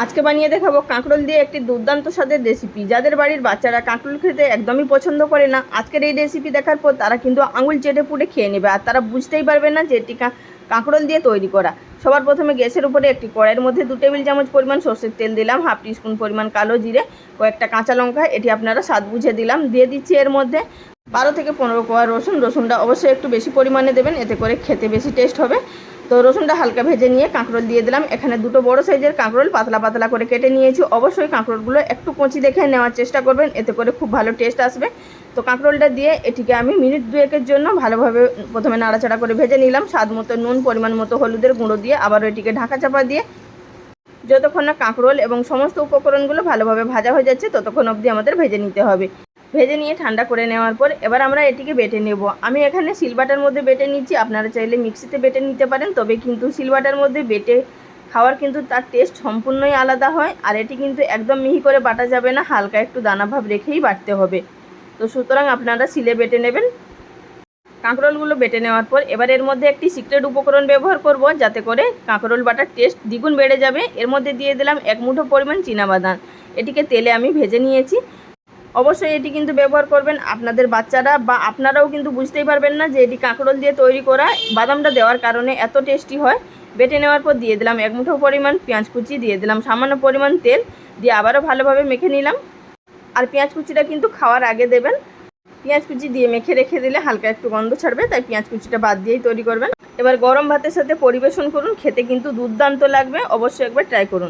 আজকে বানিয়ে দেখাবো কাঁকরোল দিয়ে একটি দুর্দান্ত স্বাদের রেসিপি। যাদের বাড়ির বাচ্চারা কাঁকরোল খেতে একদমই পছন্দ করে না, আজকের এই রেসিপি দেখার পর তারা কিন্তু আঙুল চেটে পুটে খেয়ে নেবে, আর তারা বুঝতেই পারবে না যে এটি কাঁকরোল দিয়ে তৈরি করা। সবার প্রথমে গ্যাসের উপরে একটি কড়াইয়ের মধ্যে 2 টেবিল চামচ পরিমাণ সর্ষের তেল দিলাম, হাফ টিস্পুন পরিমাণ কালো জিরে, কয়েকটা কাঁচা লঙ্কা, এটি আপনারা স্বাদ বুঝে দিলাম। দিয়ে দিচ্ছি এর মধ্যে 12 থেকে 15 কোয়া রসুন। রসুনটা অবশ্যই একটু বেশি পরিমাণে দেবেন, এতে করে খেতে বেশি টেস্ট হবে। তো রসুনটা হালকা ভেজে নিয়ে কাঁকরোল দিয়ে দিলাম। এখানে 2টো বড় সাইজের কাঁকরোল পাতলা পাতলা করে কেটে নিয়েছি। অবশ্যই কাঁকরোলগুলো একটু কচি দেখে নেওয়ার চেষ্টা করবেন, এতে করে খুব ভালো টেস্ট আসবে। তো কাঁকরোলটা দিয়ে এটিকে আমি মিনিট 2-এর জন্য ভালোভাবে প্রথমে নাড়াচাড়া করে ভেজে নিলাম। স্বাদ মতো নুন, পরিমাণ মতো হলুদের গুঁড়ো দিয়ে আবারও এটিকে ঢাকা চাপা দিয়ে যতক্ষণ না কাঁকরোল এবং সমস্ত উপকরণগুলো ভালোভাবে ভাজা হয়ে যাচ্ছে ততক্ষণ অবধি আমাদের ভেজে নিতে হবে। ভেজে নিয়ে ঠান্ডা করে নেওয়ার পর এবার আমরা এটিকে বেটে নেব। আমি এখানে সিলবাটার মধ্যে বেটে নিচ্ছি, আপনারা চাইলে মিক্সিতে বেটে নিতে পারেন, তবে কিন্তু সিলবাটার মধ্যে বেটে খাওয়ার কিন্তু তার টেস্ট সম্পূর্ণই আলাদা হয়। আর এটি কিন্তু একদম মিহি করে বাটা যাবে না, হালকা একটু দানাভাব রেখেই বাটতে হবে। তো সুতরাং আপনারা সিলে বেটে নেবেন। কাঁকরোলগুলো বেটে নেওয়ার পর এবার এর মধ্যে একটি সিক্রেট উপকরণ ব্যবহার করব, যাতে করে কাঁকরোল বাটার টেস্ট দ্বিগুণ বেড়ে যাবে। এর মধ্যে দিয়ে দিলাম 1 মুঠো পরিমাণ চীনাবাদাম। এটিকে তেলে আমি ভেজে নিয়েছি। অবশ্যই এটি কিন্তু ব্যবহার করবেন, আপনাদের বাচ্চারা বা আপনারাও কিন্তু বুঝতেই পারবেন না যে এটি কাঁকরোল দিয়ে তৈরি করা। বাদামটা দেওয়ার কারণে এত টেস্টি হয়। বেটে নেওয়ার পর দিয়ে দিলাম 1 মুঠো পরিমাণ পেঁয়াজ কুচি, দিয়ে দিলাম সামান্য পরিমাণ তেল, দিয়ে আবারও ভালোভাবে মেখে নিলাম। আর পেঁয়াজ কুচিটা কিন্তু খাওয়ার আগে দেবেন। পেঁয়াজ কুচি দিয়ে মেখে রেখে দিলে হালকা একটু গন্ধ ছাড়বে, তাই পেঁয়াজ কুচিটা বাদ দিয়েই তৈরি করবেন। এবার গরম ভাতের সাথে পরিবেশন করুন, খেতে কিন্তু দুর্দান্ত লাগবে, অবশ্যই একবার ট্রাই করুন।